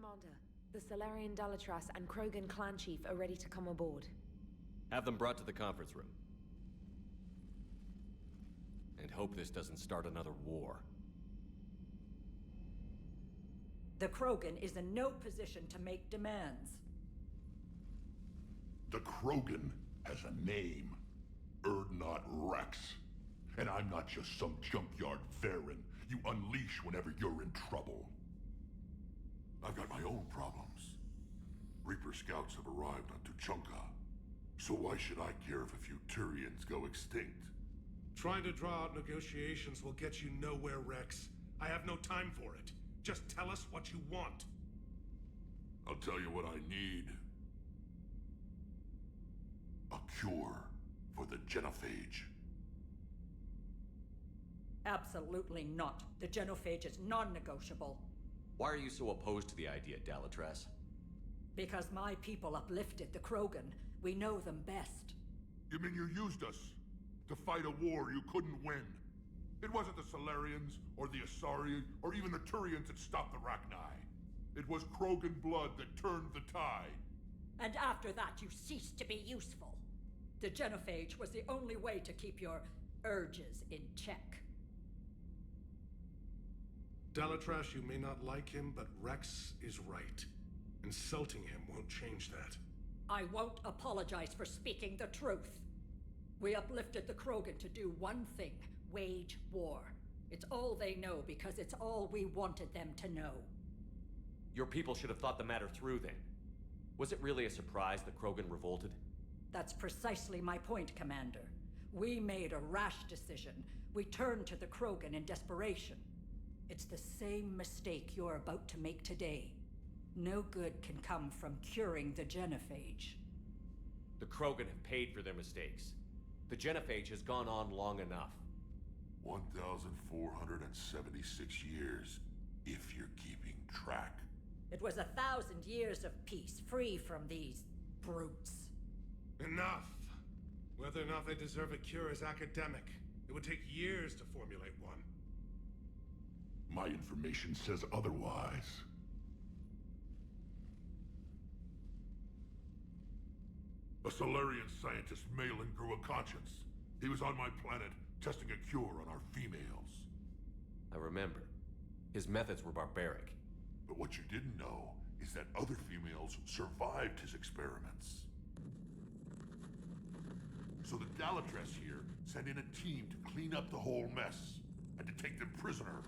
Commander. The Salarian Dalatras and KROGAN clan chief are ready to come aboard. Have them brought to the conference room. And hope this doesn't start another war. The KROGAN is in no position to make demands. The KROGAN has a name. Urdnot Rex. And I'm not just some junkyard Varen you unleash whenever you're in trouble. I've got my own problems. Reaper scouts have arrived on Tuchanka. So why should I care if a few Turians go extinct? Trying to draw out negotiations will get you nowhere, Rex. I have no time for it. Just tell us what you want. I'll tell you what I need. A cure for the genophage. Absolutely not. The genophage is non-negotiable. Why are you so opposed to the idea, Dalatras? Because my people uplifted the KROGAN. We know them best. You mean you used us to fight a war you couldn't win? It wasn't the Salarians, or the Asari, or even the Turians that stopped the Rachni. It was KROGAN blood that turned the tide. And after that, you ceased to be useful. The genophage was the only way to keep your urges in check. Dalatras, you may not like him, but Rex is right. Insulting him won't change that. I won't apologize for speaking the truth. We uplifted the KROGAN to do one thing, wage war. It's all they know because it's all we wanted them to know. Your people should have thought the matter through then. Was it really a surprise the KROGAN revolted? That's precisely my point, Commander. We made a rash decision. We turned to the KROGAN in desperation. It's the same mistake you're about to make today. No good can come from curing the genophage. The KROGAN have paid for their mistakes. The genophage has gone on long enough. 1,476 years, if you're keeping track. It was 1,000 years of peace, free from these brutes. Enough! Whether or not they deserve a cure is academic. It would take years to formulate one. My information says otherwise. A Salarian scientist, Malin, grew a conscience. He was on my planet, testing a cure on our females. I remember. His methods were barbaric. But what you didn't know is that other females survived his experiments. So the Dalatras here sent in a team to clean up the whole mess, and to take them prisoner.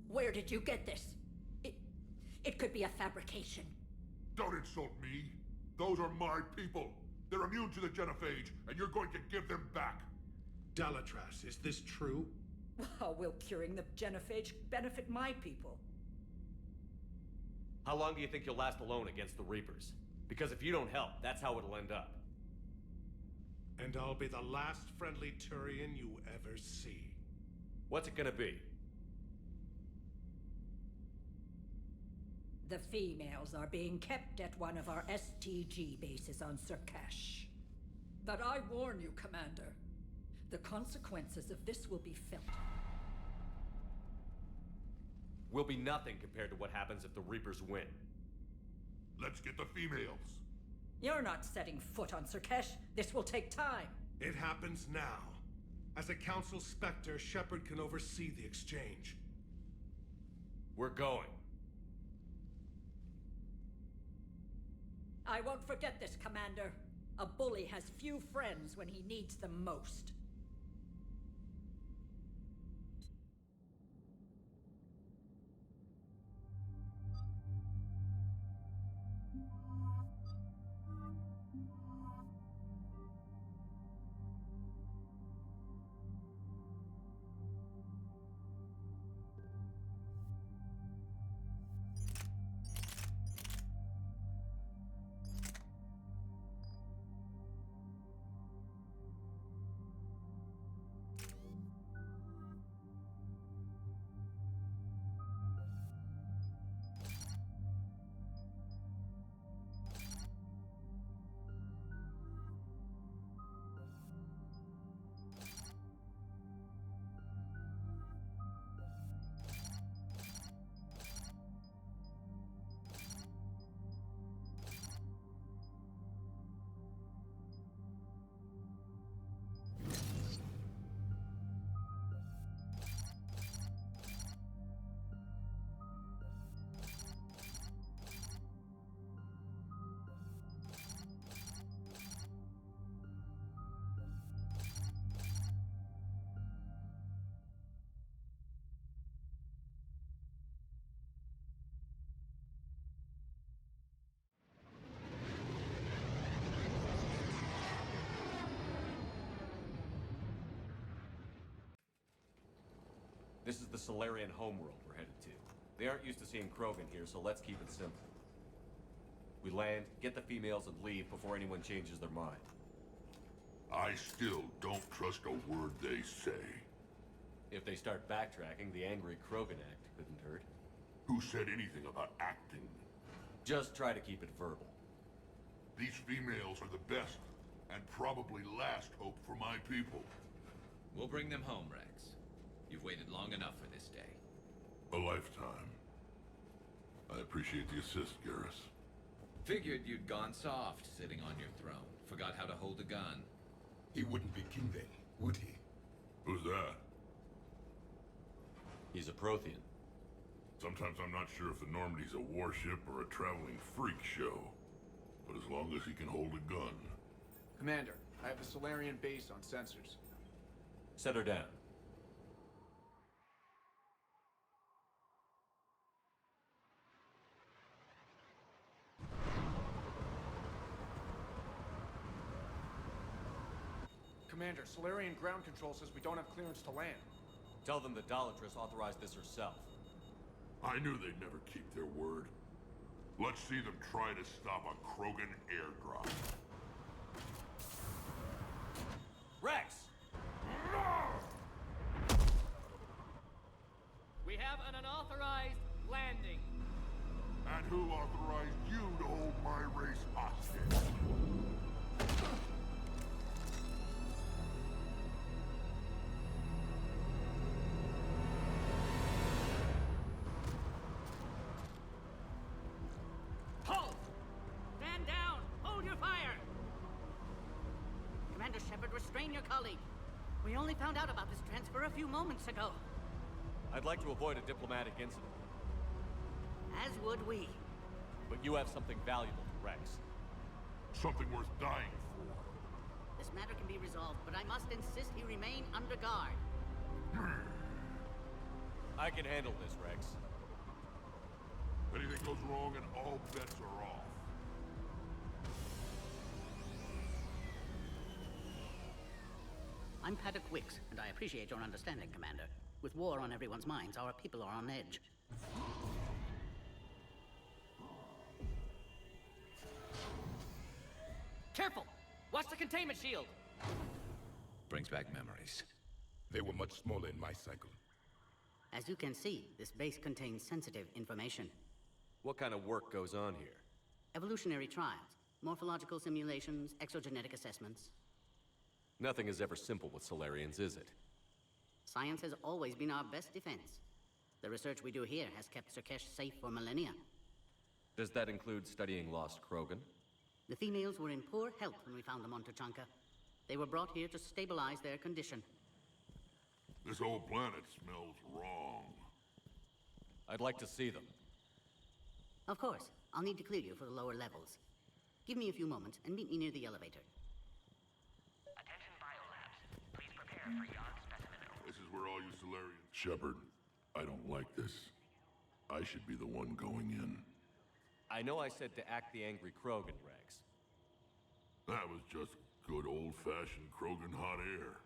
Where did you get this? It could be a fabrication. Don't insult me. Those are my people. They're immune to the genophage, and you're going to give them back. Dalatras, is this true? How will curing the genophage benefit my people? How long do you think you'll last alone against the Reapers? Because if you don't help, that's how it'll end up. And I'll be the last friendly Turian you ever see. What's it gonna be? The females are being kept at one of our STG bases on Sur'Kesh. But I warn you, Commander, the consequences of this will be felt. Will be nothing compared to what happens if the Reapers win. Let's get the females. You're not setting foot on Sur'Kesh. This will take time. It happens now. As a Council Spectre, Shepard can oversee the exchange. We're going. I won't forget this, Commander. A bully has few friends when he needs them most. This is the Solarian homeworld we're headed to. They aren't used to seeing Krogan here, so let's keep it simple. We land, get the females, and leave before anyone changes their mind. I still don't trust a word they say. If they start backtracking, the angry Krogan act couldn't hurt. Who said anything about acting? Just try to keep it verbal. These females are the best, and probably last hope for my people. We'll bring them home, Rex. You've waited long enough for this day. A lifetime. I appreciate the assist, Garrus. Figured you'd gone soft sitting on your throne. Forgot how to hold a gun. He wouldn't be king then, would he? Who's that? He's a Prothean. Sometimes I'm not sure if the Normandy's a warship or a traveling freak show. But as long as he can hold a gun. Commander, I have the Solarian base on sensors. Set her down. Commander, Solarian ground control says we don't have clearance to land. Tell them the Dolatress authorized this herself. I knew they'd never keep their word. Let's see them try to stop a Krogan airdrop. Rex! We have an unauthorized landing. And who authorized you to hold my race hostage? Halt! Stand down! Hold your fire! Commander Shepard, restrain your colleague. We only found out about this transfer a few moments ago. I'd like to avoid a diplomatic incident, As would we. but you have something valuable for Rex. Something worth dying for. This matter can be resolved, but I must insist he remain under guard. I can handle this, Rex. Anything goes wrong and all bets are off. I'm Paddock Wicks, and I appreciate your understanding, Commander. With war on everyone's minds, our people are on edge. Careful! Watch the containment shield! Brings back memories. They were much smaller in my cycle. As you can see, this base contains sensitive information. What kind of work goes on here? Evolutionary trials, morphological simulations, exogenetic assessments. Nothing is ever simple with Solarians, is it? Science has always been our best defense. The research we do here has kept Sur'Kesh safe for millennia. Does that include studying lost Krogan? The females were in poor health when we found them on Tuchanka. They were brought here to stabilize their condition. This whole planet smells wrong. I'd like to see them. Of course, I'll need to clear you for the lower levels. Give me a few moments and meet me near the elevator. Attention biolabs. Please prepare for yon specimen. This is where all you Solarians... Shepard, I don't like this. I should be the one going in. I know I said to act the angry Krogan, Rex. That was just good old-fashioned Krogan hot air.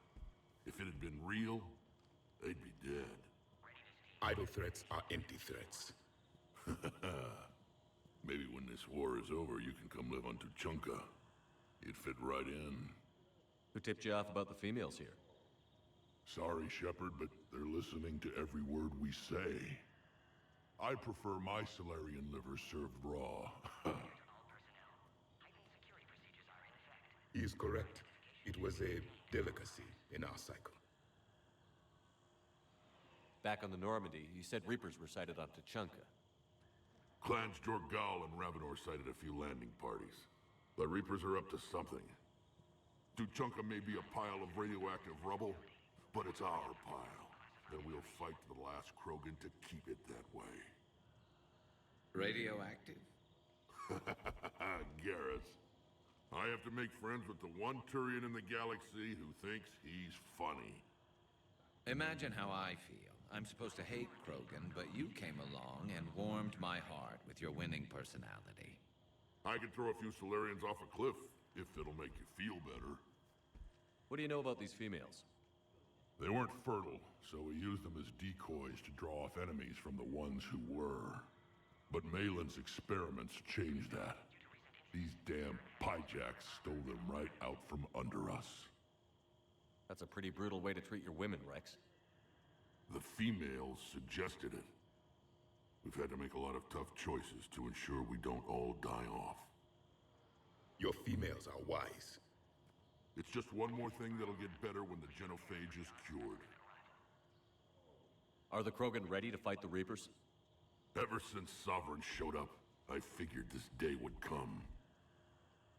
If it had been real, they'd be dead. Idle threats are empty threats. Maybe when this war is over, you can come live on Tuchanka. You'd fit right in. Who tipped you off about the females here? Sorry, Shepard, but they're listening to every word we say. I prefer my Solarian liver served raw. He is correct. It was a delicacy in our cycle. Back on the Normandy, you said Reapers were sighted on Tuchanka. Clans Jorgal and Ravenor sighted a few landing parties. The Reapers are up to something. Tuchanka may be a pile of radioactive rubble, but it's our pile. Then we'll fight to the last Krogan to keep it that way. Radioactive? Garrus. I have to make friends with the one Turian in the galaxy who thinks he's funny. Imagine how I feel. I'm supposed to hate Krogan, but you came along and warmed my heart with your winning personality. I could throw a few Solarians off a cliff, if it'll make you feel better. What do you know about these females? They weren't fertile, so we used them as decoys to draw off enemies from the ones who were. But Malin's experiments changed that. These damn pyjacks stole them right out from under us. That's a pretty brutal way to treat your women, Rex. The females suggested it. We've had to make a lot of tough choices to ensure we don't all die off. Your females are wise. It's just one more thing that'll get better when the genophage is cured. Are the Krogan ready to fight the Reapers? Ever since Sovereign showed up, I figured this day would come.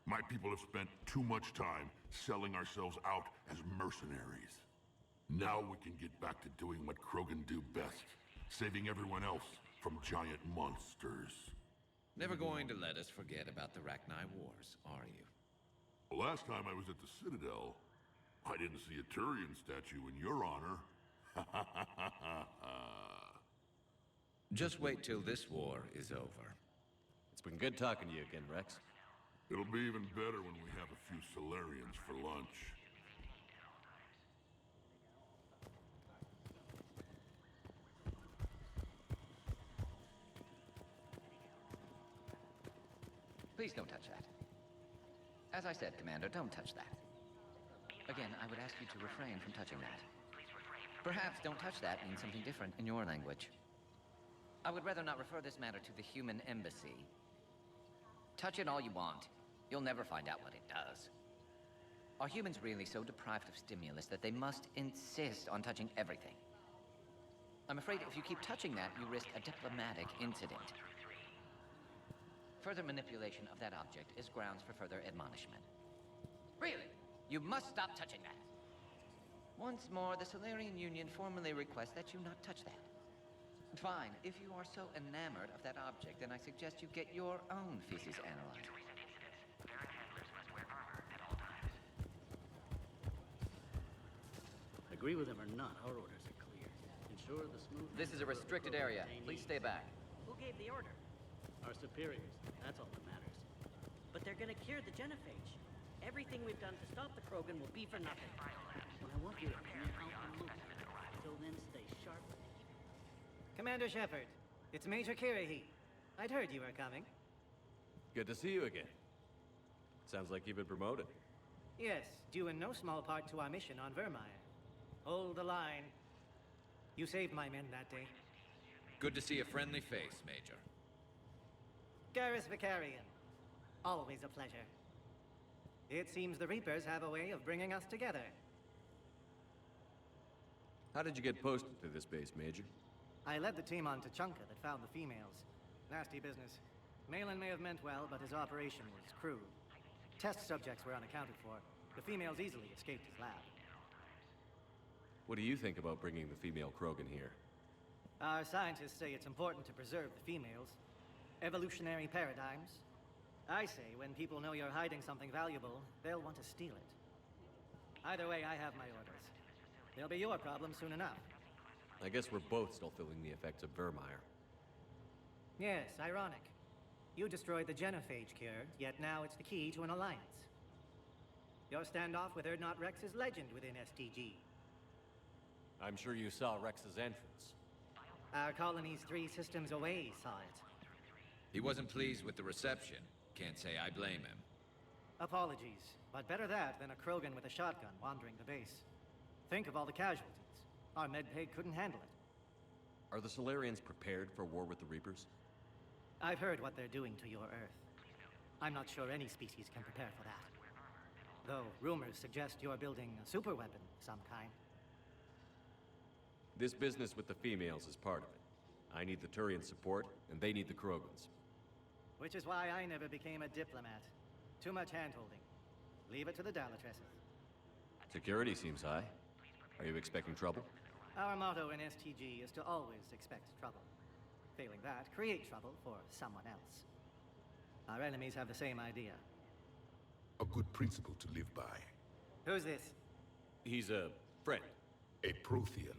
My people have spent too much time selling ourselves out as mercenaries. Now we can get back to doing what Krogan do best, saving everyone else from giant monsters. Never going to let us forget about the Rachni Wars, are you? The last time I was at the Citadel, I didn't see a Turian statue in your honor. Just wait till this war is over. It's been good talking to you again, Rex. It'll be even better when we have a few Solarians for lunch. Please don't touch that. As I said, Commander, don't touch that. Again, I would ask you to refrain from touching that. Perhaps don't touch that means something different in your language. I would rather not refer this matter to the human embassy. Touch it all you want. You'll never find out what it does. Are humans really so deprived of stimulus that they must insist on touching everything? I'm afraid if you keep touching that, you risk a diplomatic incident. Further manipulation of that object is grounds for further admonishment. Really? You must stop touching that. Once more, the Solarian Union formally requests that you not touch that. Fine. If you are so enamored of that object, then I suggest you get your own feces analyzed. Agree with him or not, our orders are clear. Ensure the smooth... This is a restricted area. Please stay back. Who gave the order? Our superiors. That's all that matters. But they're gonna cure the genophage. Everything we've done to stop the Krogan will be for nothing. Well, I want you to plan out and move. Until then, stay sharp. Commander Shepard, it's Major Kirahi. I'd heard you were coming. Good to see you again. Sounds like you've been promoted. Yes, due in no small part to our mission on Vermeer. Hold the line. You saved my men that day. Good to see a friendly face, Major. Garrus Vicarian. Always a pleasure. It seems the Reapers have a way of bringing us together. How did you get posted to this base, Major? I led the team on Tachanka that found the females. Nasty business. Malin may have meant well, but his operation was crude. Test subjects were unaccounted for. The females easily escaped his lab. What do you think about bringing the female Krogan here? Our scientists say it's important to preserve the females. Evolutionary paradigms. I say when people know you're hiding something valuable, they'll want to steal it. Either way, I have my orders. They'll be your problem soon enough. I guess we're both still feeling the effects of Vermeer. Yes, ironic. You destroyed the genophage cure, yet now it's the key to an alliance. Your standoff with Urdnot Rex is legend within STG. I'm sure you saw Rex's entrance. Our colony's 3 systems away saw it. He wasn't pleased with the reception. Can't say I blame him. Apologies, but better that than a Krogan with a shotgun wandering the base. Think of all the casualties. Our medpay couldn't handle it. Are the Solarians prepared for war with the Reapers? I've heard what they're doing to your Earth. I'm not sure any species can prepare for that. Though rumors suggest you're building a superweapon of some kind. This business with the females is part of it. I need the Turian support, and they need the Krogans. Which is why I never became a diplomat. Too much hand-holding. Leave it to the Dalatresses. Security seems high. Are you expecting trouble? Our motto in STG is to always expect trouble. Failing that, create trouble for someone else. Our enemies have the same idea. A good principle to live by. Who's this? He's a friend. A Prothean.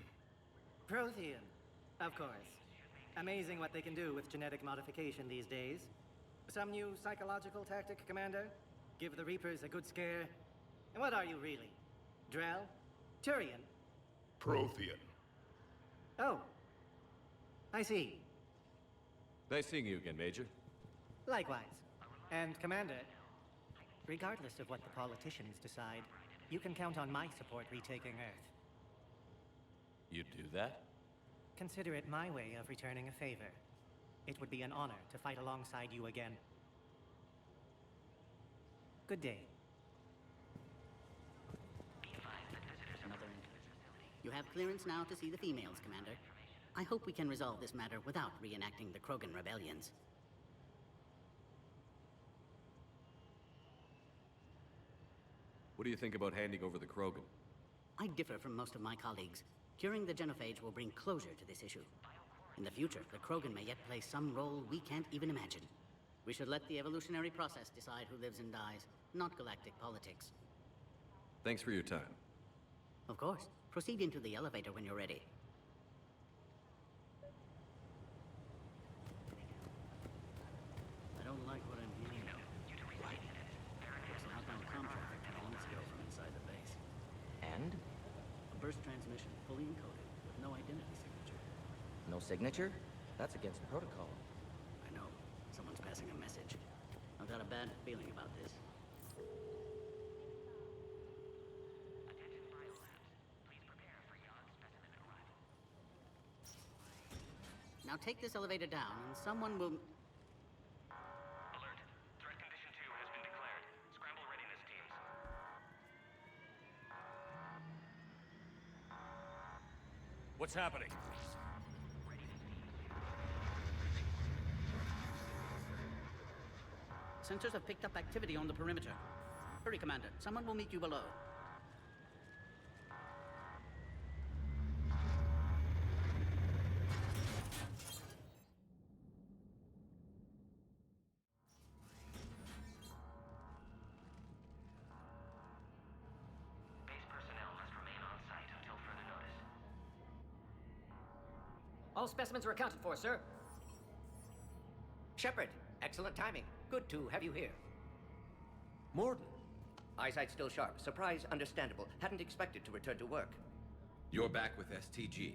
Prothean. Of course. Amazing what they can do with genetic modification these days. Some new psychological tactic, Commander? Give the Reapers a good scare? And what are you really? Drell? Turian? Prothean. Oh. I see. Nice seeing you again, Major. Likewise. And, Commander, regardless of what the politicians decide, you can count on my support retaking Earth. You'd do that? Consider it my way of returning a favor. It would be an honor to fight alongside you again. Good day. You have clearance now to see the females, Commander. I hope we can resolve this matter without reenacting the Krogan rebellions. What do you think about handing over the Krogan? I differ from most of my colleagues. Curing the genophage will bring closure to this issue. In the future, the Krogan may yet play some role we can't even imagine. We should let the evolutionary process decide who lives and dies, not galactic politics. Thanks for your time. Of course. Proceed into the elevator when you're ready. I don't like what I'm hearing. What? There's an outbound comm traffic moments ago from inside the base. And? A burst transmission, fully encoded, with no identity signature. No signature? That's against protocol. I know. Someone's passing a message. I've got a bad feeling about this. Now take this elevator down, and someone will... Alert. Threat condition 2 has been declared. Scramble readiness teams. What's happening? Sensors have picked up activity on the perimeter. Hurry, Commander. Someone will meet you below. Base personnel must remain on site until further notice. All specimens are accounted for, sir. Shepard, excellent timing. Good to have you here. Morden. Eyesight still sharp. Surprise understandable. Hadn't expected to return to work. You're back with STG.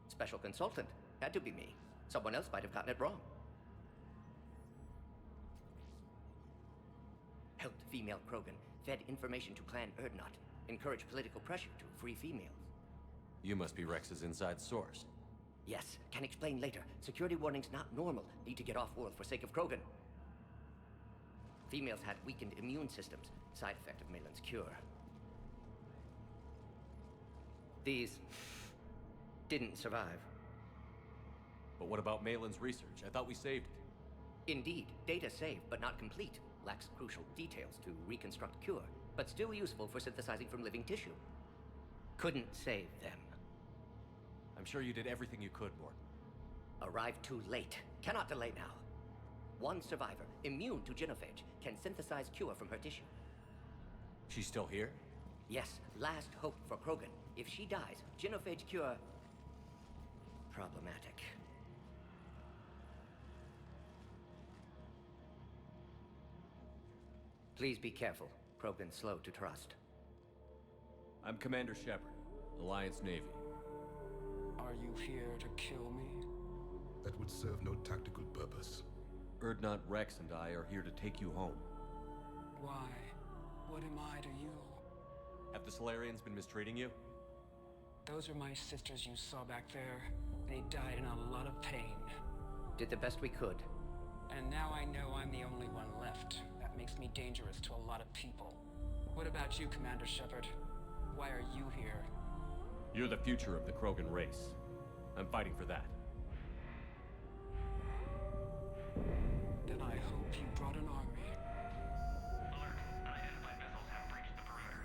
Special consultant. Had to be me. Someone else might have gotten it wrong. Helped female Krogan. Fed information to Clan Erdnot. Encouraged political pressure to free females. You must be Rex's inside source. Yes, can explain later. Security warnings not normal. Need to get off-world for sake of Krogan. Females had weakened immune systems. Side effect of Malin's cure. These didn't survive. But what about Malin's research? I thought we saved it. Indeed, data saved, but not complete. Lacks crucial details to reconstruct cure, but still useful for synthesizing from living tissue. Couldn't save them. I'm sure you did everything you could, Morden. Arrived too late. Cannot delay now. One survivor, immune to genophage, can synthesize cure from her tissue. She's still here? Yes, last hope for Krogan. If she dies, genophage cure... problematic. Please be careful. Krogan's slow to trust. I'm Commander Shepard, Alliance Navy. Are you here to kill me? That would serve no tactical purpose. Erdnot, Rex, and I are here to take you home. Why? What am I to you? Have the Solarians been mistreating you? Those are my sisters you saw back there. They died in a lot of pain. Did the best we could. And now I know I'm the only one left. That makes me dangerous to a lot of people. What about you, Commander Shepard? Why are you here? You're the future of the Krogan race. I'm fighting for that. Then I hope you brought an army. Alert. Unidentified missiles have breached the perimeter.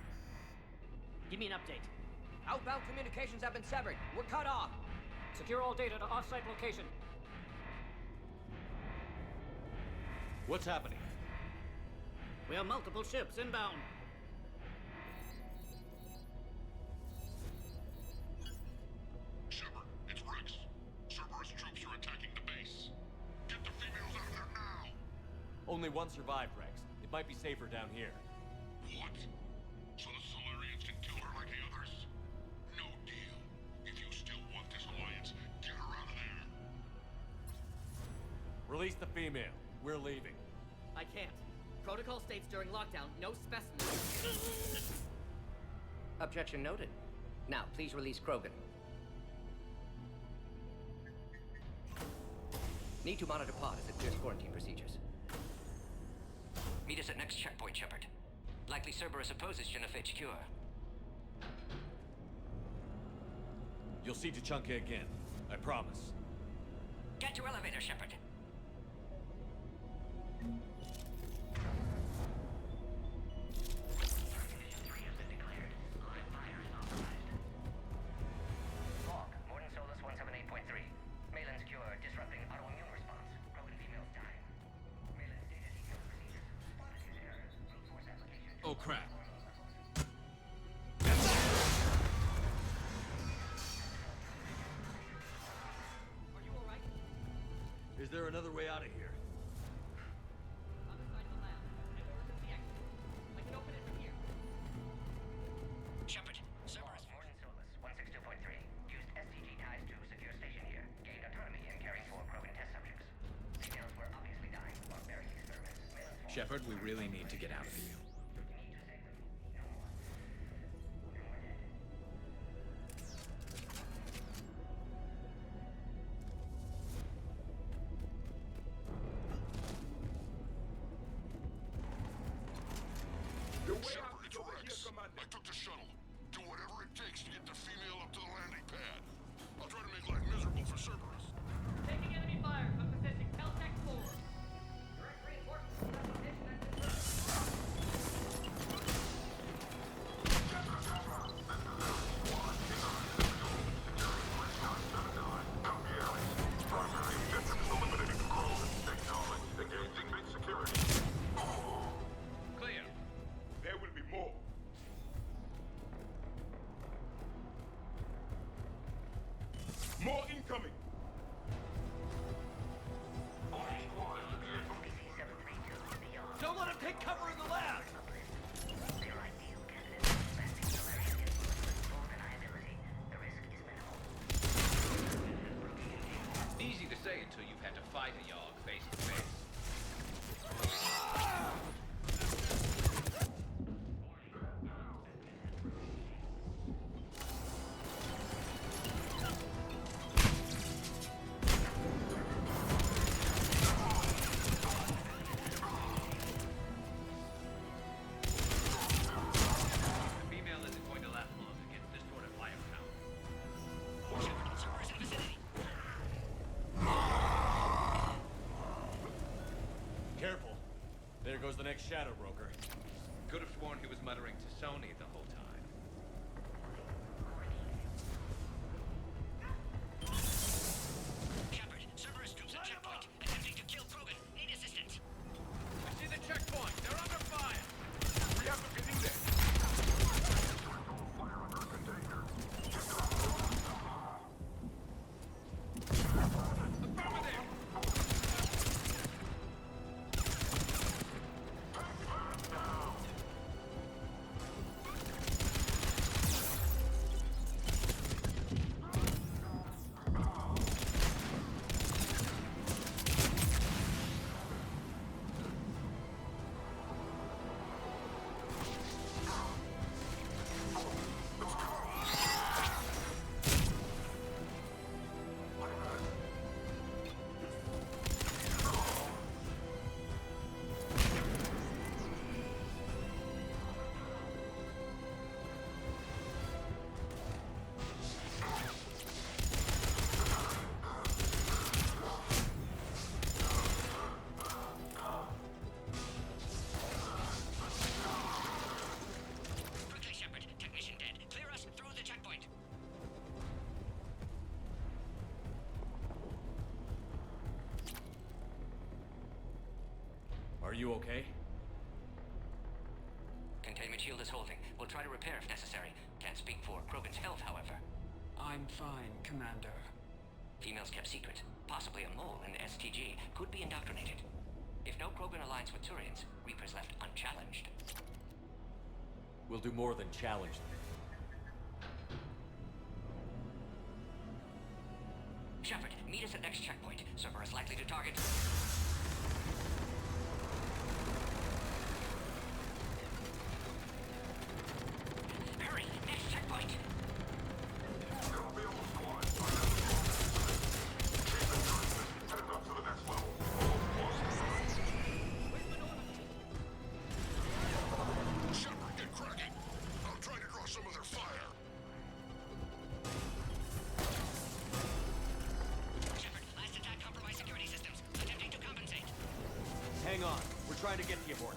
Give me an update. Outbound communications have been severed. We're cut off. Secure all data to off-site location. What's happening? We have multiple ships inbound. Shepard, it's Rex. Cerberus troops are attacking the base. Get the females out of there now! Only one survived, Rex. It might be safer down here. What? So the Solarians can kill her like the others? No deal. Release the female. We're leaving. I can't. Protocol states during lockdown, no specimens. Objection noted. Now, please release Krogan. Need to monitor pod as it clears quarantine procedures. Meet us at next checkpoint, Shepard. Likely Cerberus opposes genophage cure. You'll see Tuchunka again. I promise. Get to elevator, Shepard. Log, Morton Solus 178.3. Malin's cure, disrupting autoimmune response. Krogan females dying. Malin's data detail procedures. Spotted his errors. Brute force application. Oh, crap. Are you alright? Is there another way out of here? Other side of the lab. Head over to the exit. I can open it from here. Shepard, Cerberus. Morton Solus 162.3. Used STG ties to secure station here. Gained autonomy in caring for Krogan test subjects. Females were obviously dying while barbaric experiments. Shepard, we really need to get out of here. Shepard, it's Rex. I took the shuttle. Do whatever it takes to get the female up to the landing pad. I'll try to make life miserable for Cerberus. Taking enemy fire from position. Caltech forward. Direct reinforcements from that position has been served. Clear. There will be more. More incoming. Don't let him take cover in the lab! Easy to say until you've had to fight a Yogg face to face. The female isn't going to last long against this sort of firepower. Cerberus in the vicinity. Careful. There goes the next shadow broker. Could have sworn he was muttering to Sony the whole time. Shepard, Cerberus troops at checkpoint. Attempting to kill Krogan. Need assistance. I see the checkpoint. They're under fire. We have to get in there. Quickly, Shepard. Technician dead. Clear us through the checkpoint. Are you okay? Containment shield is holding. We'll try to repair if necessary. Can't speak for Krogan's health, however. I'm fine, Commander. Females kept secret. Possibly a mole in the STG. Could be indoctrinated. If no Krogan aligns with Turians, Reaper's left unchallenged. We'll do more than challenge them. Shepard, Meet us at next checkpoint. Server is likely to target... Hurry! Next checkpoint! Shepard, get cracking! I'll try to draw some of their fire. Shepard, last attack compromised security systems. Attempting to compensate. Hang on. We're trying to get the abort.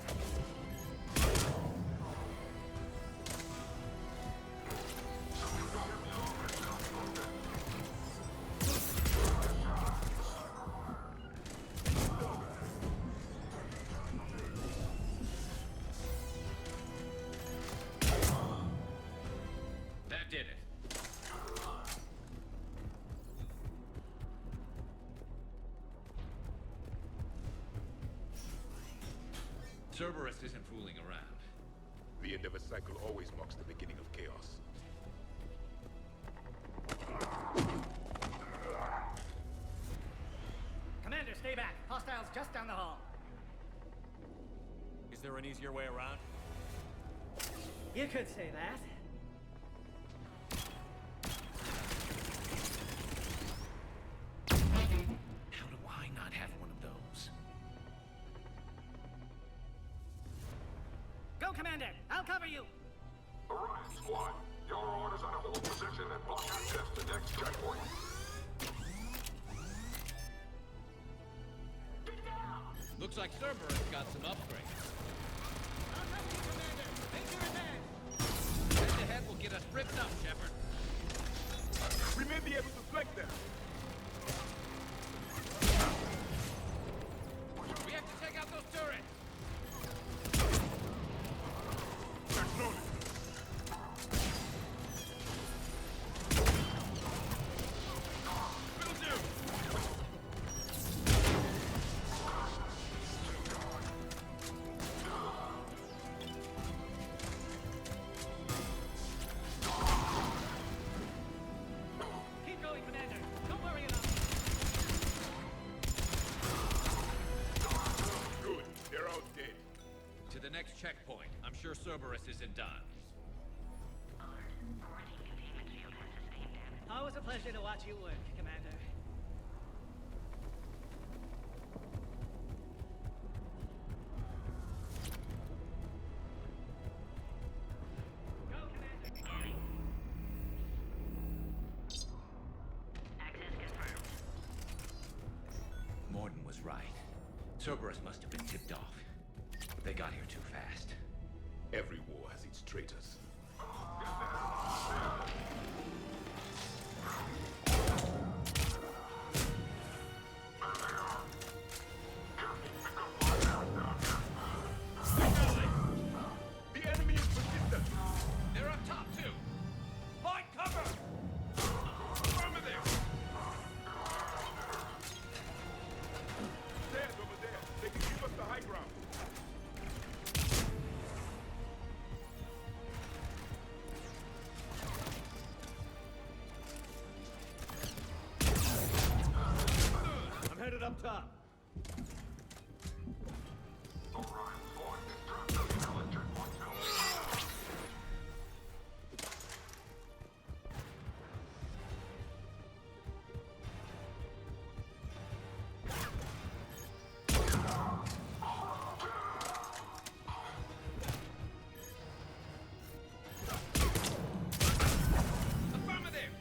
That did it. Cerberus isn't fooling around. The end of a cycle always marks the beginning of chaos. Commander, stay back. Hostiles just down the hall. Is there an easier way around? You could say that. How do I not have one of those? Go, Commander! I'll cover you! Orion Squad, your orders are to hold position and block access to next checkpoint. Looks like Cerberus got some upgrades. I'll cover you, Commander! Make your advance! Head-to-head will get us ripped up, Shepard. We may be able to flank them. We have to take out those turrets. Keep going, Commander! Don't worry about me! Good. They're out dead. To the next checkpoint. I'm sure Cerberus isn't done. Always a pleasure to watch you work, Commander. Go, Commander! Access confirmed. Morden was right. Cerberus must have been tipped off. They got here too fast. Every war has its traitors. The enemy is persistent. They're up top, too. Find cover! Affirmative. Stairs over there. They can give us the high ground. I'm headed up top. Affirmative!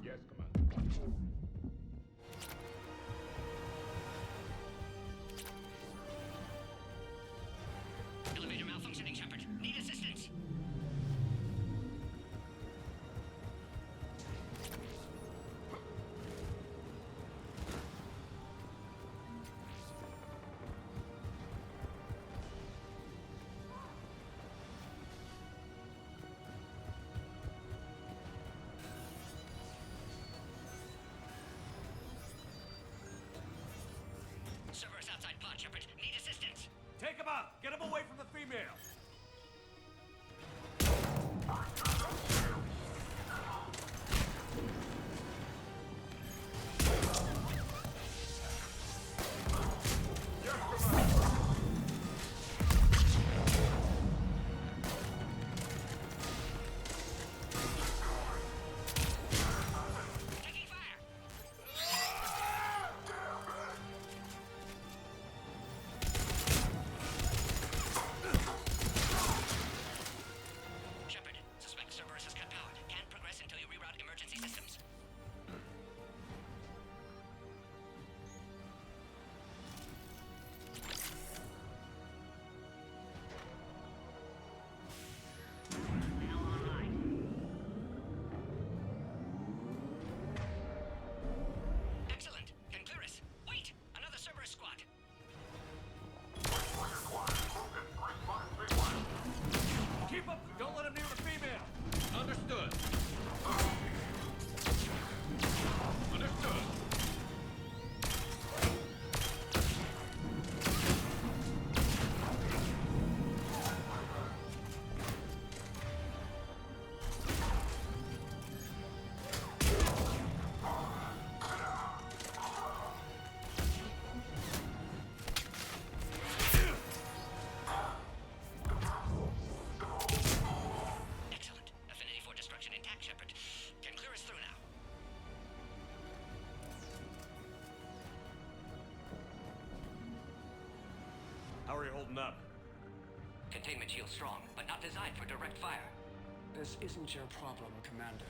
Yes, Commander. Elevator malfunctioning, Shepard. Need assistance. Server's outside pod, Shepard. Need assistance. Take him out! Get him away from the female! How are you holding up? Containment shield strong, but not designed for direct fire. This isn't your problem, Commander.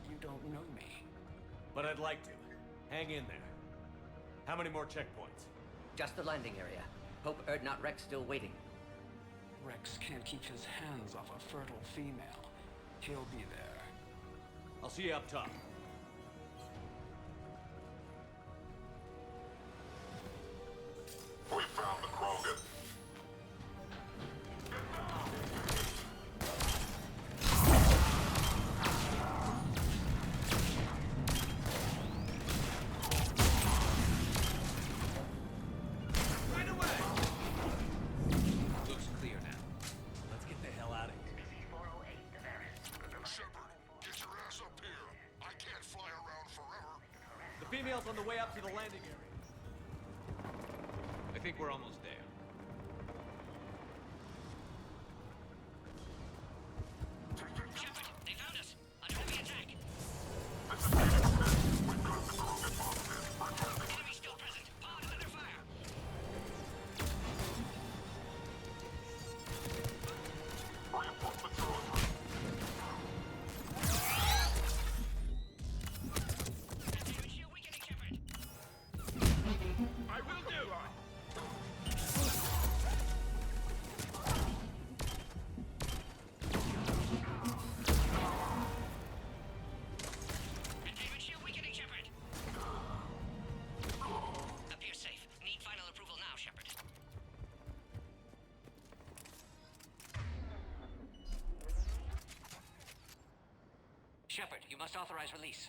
You don't know me. But I'd like to. Hang in there. How many more checkpoints? Just the landing area. Hope Erdnot Rex still waiting. Rex can't keep his hands off a fertile female. He'll be there. I'll see you up top. We found the Krogan. Right away! Looks clear now. Let's get the hell out of here. Shepard, get your ass up here. I can't fly around forever. The female's on the way up to the landing area. I think we're almost there. Shepard, they found us! Under heavy attack! Enemy still present! Pod is under fire! Reinforcements are on. Containment shield weakening, Shepard! I will do. Containment shield weakening, Shepard! Appears safe. Need final approval now, Shepard. Shepard, you must authorize release.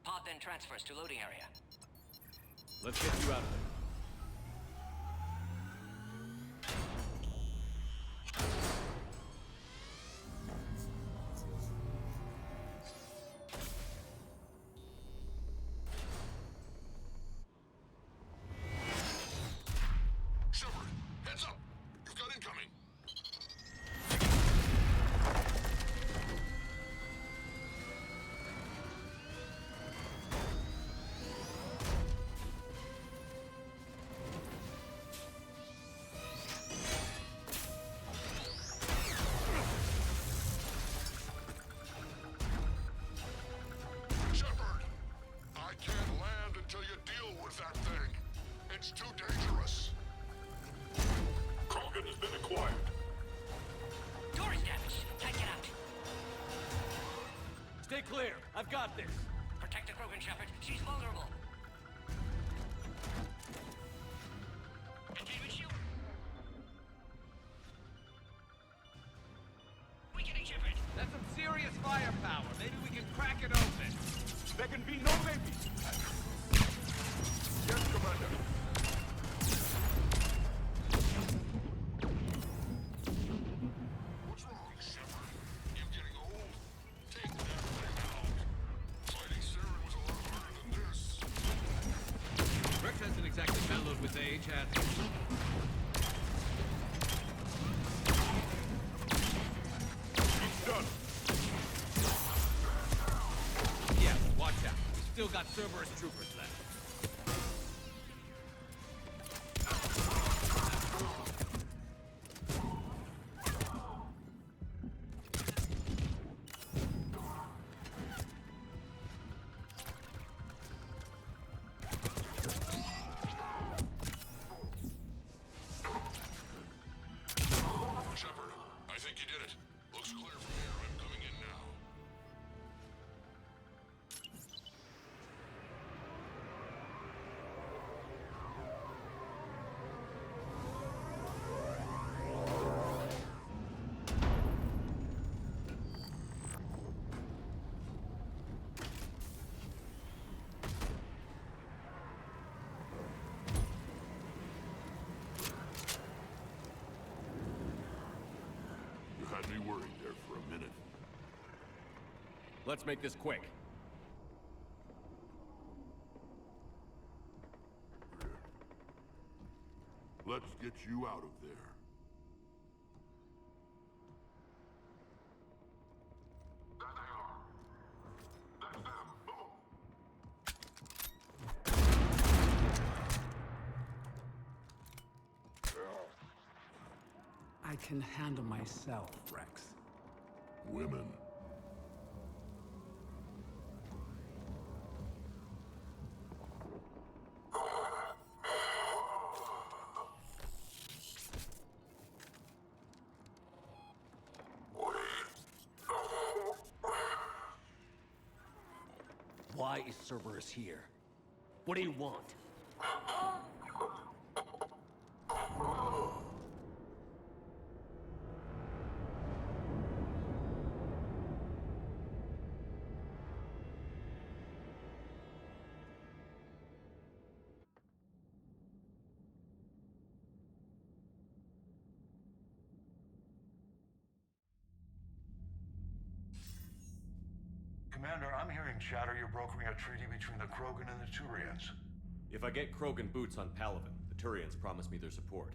Pod then transfers to loading area. Let's get you out of there. Shepard, heads up. You've got incoming. Shepard, I can't land until you deal with that thing. It's too dangerous. Krogan has been acquired. Door is damaged. Can't get out. Stay clear. I've got this. Protect the Krogan, Shepard. She's vulnerable. Containment shield. Weakening, Shepard. That's some serious firepower. Maybe we can crack it open. There can be no maybe. Yes, Commander. What's wrong, Shepard? You getting old? Take that thing out. Fighting Serán was a lot harder than this. Rex hasn't exactly mellowed with age, has he? It's done. Yeah, watch out. We still got Cerberus troopers left. Shepard, I think you did it. Looks clear from here. I'm coming in now. You had me worried there for a minute. Let's make this quick. Let's get you out of there. There they are. That's them. Move. I can handle myself, Rex. Women. Why is Cerberus here? What do you want? Commander, I'm hearing chatter you're brokering a treaty between the Krogan and the Turians. If I get Krogan boots on Palaven, the Turians promise me their support.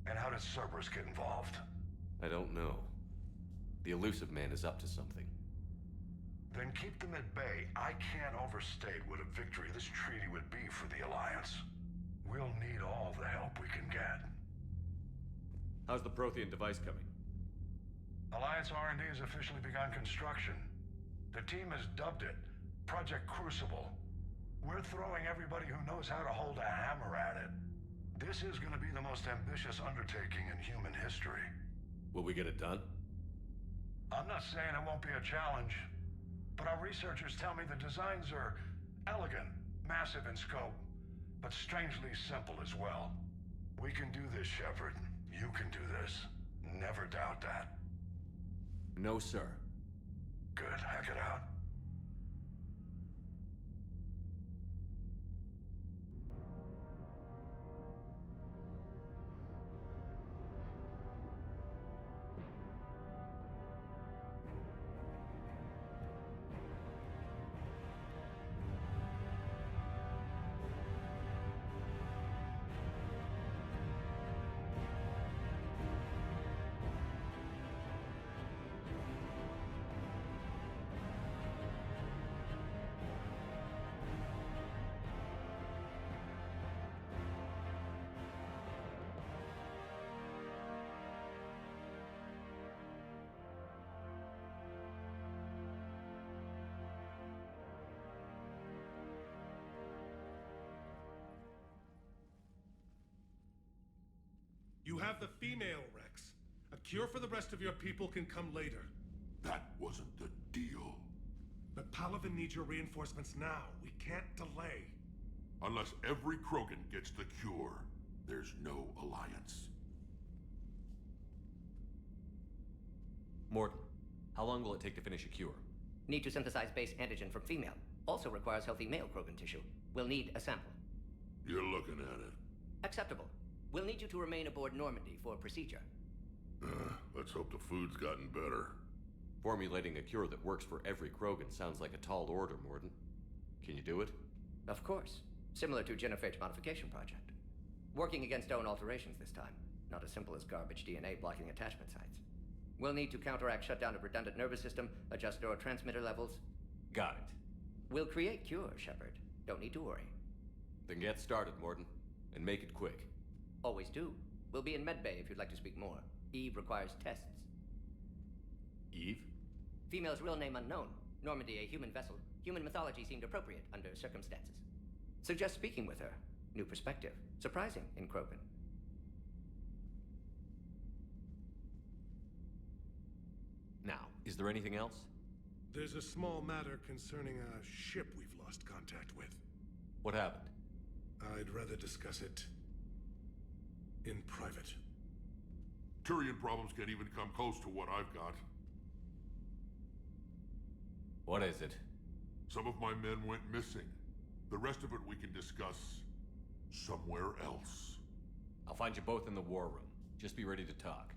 And how does Cerberus get involved? I don't know. The elusive man is up to something. Then keep them at bay. I can't overstate what a victory this treaty would be for the Alliance. We'll need all the help we can get. How's the Prothean device coming? Alliance R&D has officially begun construction. The team has dubbed it Project Crucible. We're throwing everybody who knows how to hold a hammer at it. This is going to be the most ambitious undertaking in human history. Will we get it done? I'm not saying it won't be a challenge, but our researchers tell me the designs are elegant, massive in scope, but strangely simple as well. We can do this, Shepard. You can do this. Never doubt that. No, sir. Good. Hack it out. You have the female, Rex. A cure for the rest of your people can come later. That wasn't the deal. But Palaven needs your reinforcements now. We can't delay. Unless every Krogan gets the cure, there's no alliance. Morton, how long will it take to finish a cure? Need to synthesize base antigen from female. Also requires healthy male Krogan tissue. We'll need a sample. You're looking at it. Acceptable. We'll need you to remain aboard Normandy for procedure. Let's hope the food's gotten better. Formulating a cure that works for every Krogan sounds like a tall order, Morton. Can you do it? Of course. Similar to Genophage modification project. Working against own alterations this time. Not as simple as garbage DNA blocking attachment sites. We'll need to counteract shutdown of redundant nervous system, adjust neurotransmitter levels. Got it. We'll create cure, Shepard. Don't need to worry. Then get started, Morton. And make it quick. Always do. We'll be in medbay if you'd like to speak more. Eve requires tests. Eve? Female's real name unknown. Normandy a human vessel. Human mythology seemed appropriate under circumstances. Suggest speaking with her. New perspective. Surprising in Krogan. Now, is there anything else? There's a small matter concerning a ship we've lost contact with. What happened? I'd rather discuss it in private. Turian problems can't even come close to what I've got. What is it? Some of my men went missing. The rest of it we can discuss somewhere else. I'll find you both in the war room. Just be ready to talk.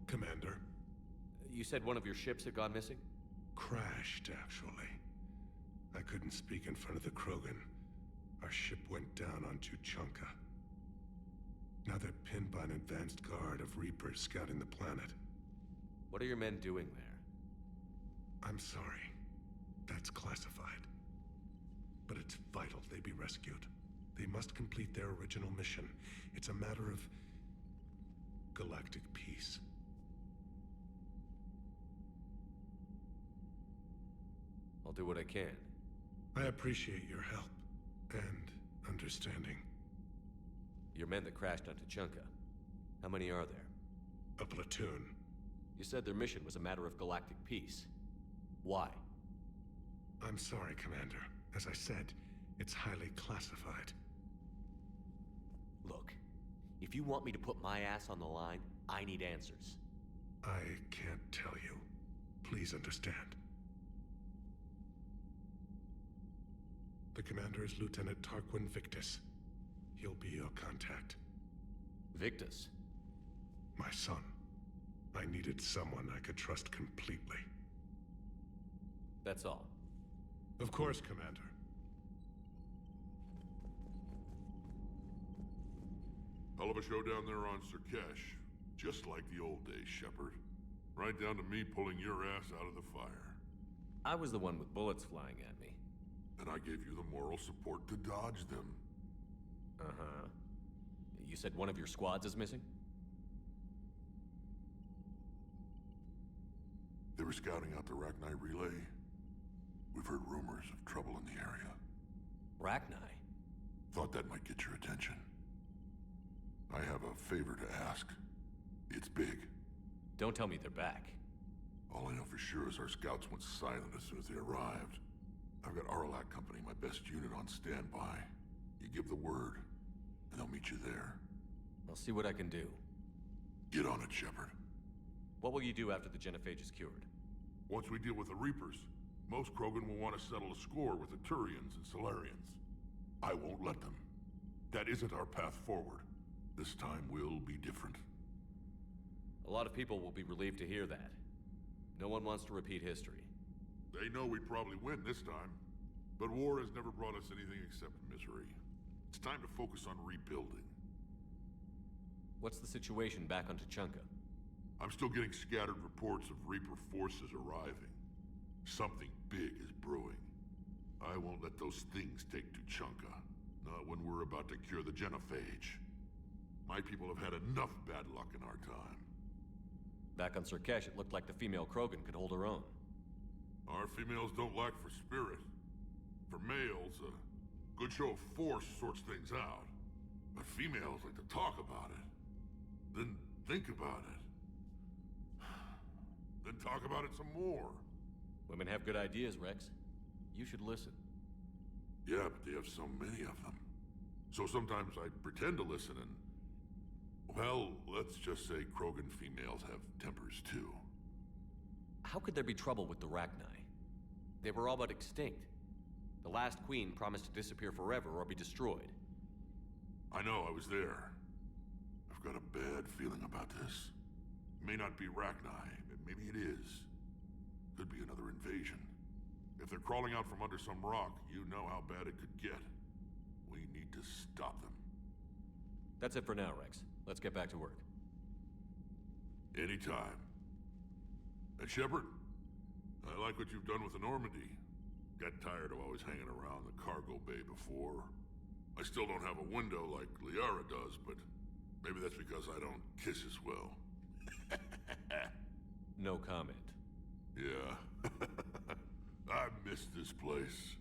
Commander, You said one of your ships had gone missing? Crashed, actually. I couldn't speak in front of the Krogan. Our ship went down on Tuchanka. Now they're pinned by an advanced guard of Reapers scouting the planet. What are your men doing there? I'm sorry. That's classified. But it's vital they be rescued. They must complete their original mission. It's a matter of galactic peace. I'll do what I can. I appreciate your help and understanding. Your men that crashed on Tuchanka. How many are there? A platoon. You said their mission was a matter of galactic peace. Why? I'm sorry, Commander. As I said, it's highly classified. Look, if you want me to put my ass on the line, I need answers. I can't tell you. Please understand. The commander is Lieutenant Tarquin Victus. He'll be your contact. Victus? My son. I needed someone I could trust completely. That's all. Of course, Commander. Hell of a show down there on Sur'Kesh. Just like the old days, Shepard. Right down to me pulling your ass out of the fire. I was the one with bullets flying at me. And I gave you the moral support to dodge them. Uh-huh. You said one of your squads is missing? They were scouting out the Rachni relay. We've heard rumors of trouble in the area. Rachni? Thought that might get your attention. I have a favor to ask. It's big. Don't tell me they're back. All I know for sure is our scouts went silent as soon as they arrived. I've got Aralac Company, my best unit, on standby. You give the word, and they'll meet you there. I'll see what I can do. Get on it, Shepard. What will you do after the genophage is cured? Once we deal with the Reapers, most Krogan will want to settle a score with the Turians and Salarians. I won't let them. That isn't our path forward. This time will be different. A lot of people will be relieved to hear that. No one wants to repeat history. They know we'd probably win this time, but war has never brought us anything except misery. It's time to focus on rebuilding. What's the situation back on Tuchanka? I'm still getting scattered reports of Reaper forces arriving. Something big is brewing. I won't let those things take Tuchanka. Not when we're about to cure the genophage. My people have had enough bad luck in our time. Back on Sur'Kesh, it looked like the female Krogan could hold her own. Our females don't lack for spirit. For males, a good show of force sorts things out. But females like to talk about it. Then think about it. Then talk about it some more. Women have good ideas, Rex. You should listen. Yeah, but they have so many of them. So sometimes I pretend to listen and... Well, let's just say Krogan females have tempers too. How could there be trouble with the Rachni? They were all but extinct. The last queen promised to disappear forever or be destroyed. I know, I was there. I've got a bad feeling about this. It may not be Rachni, but maybe it is. Could be another invasion. If they're crawling out from under some rock, you know how bad it could get. We need to stop them. That's it for now, Rex. Let's get back to work. Anytime. And Shepard, I like what you've done with the Normandy. Got tired of always hanging around the cargo bay before. I still don't have a window like Liara does, but maybe that's because I don't kiss as well. No comment. Yeah. I miss this place.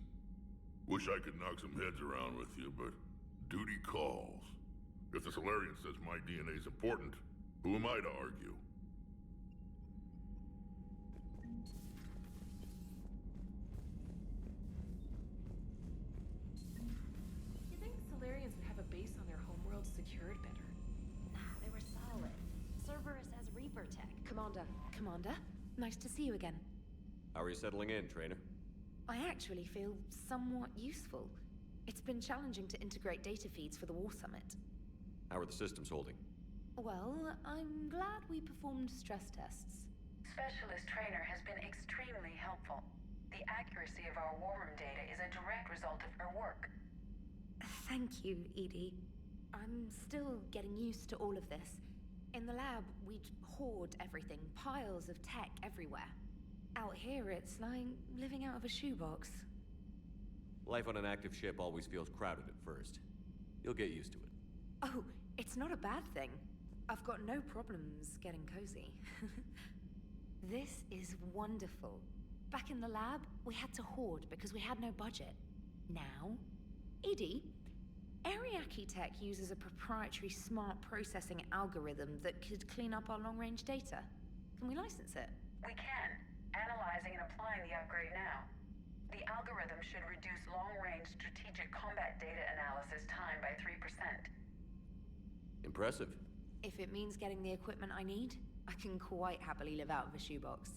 Wish I could knock some heads around with you, but duty calls. If the Solarian says my DNA's important, who am I to argue? You think Solarians would have a base on their homeworld secured better? Nah, they were solid. Cerberus has Reaper tech. Commander, nice to see you again. How are you settling in, trainer? I actually feel somewhat useful. It's been challenging to integrate data feeds for the War Summit. How are the systems holding? Well, I'm glad we performed stress tests. specialist trainer has been extremely helpful. The accuracy of our war room data is a direct result of her work. Thank you, Edie. I'm still getting used to all of this. In the lab, we'd hoard everything, piles of tech everywhere. Out here, it's like living out of a shoebox. Life on an active ship always feels crowded at first. You'll get used to it. Oh, it's not a bad thing. I've got no problems getting cozy. This is wonderful. Back in the lab, we had to hoard because we had no budget. Now, Edie, Ariake Tech uses a proprietary smart processing algorithm that could clean up our long-range data. Can we license it? We can. Analyzing and applying the upgrade now. The algorithm should reduce long-range strategic combat data analysis time by 3%. Impressive. If it means getting the equipment I need, I can quite happily live out of a shoebox.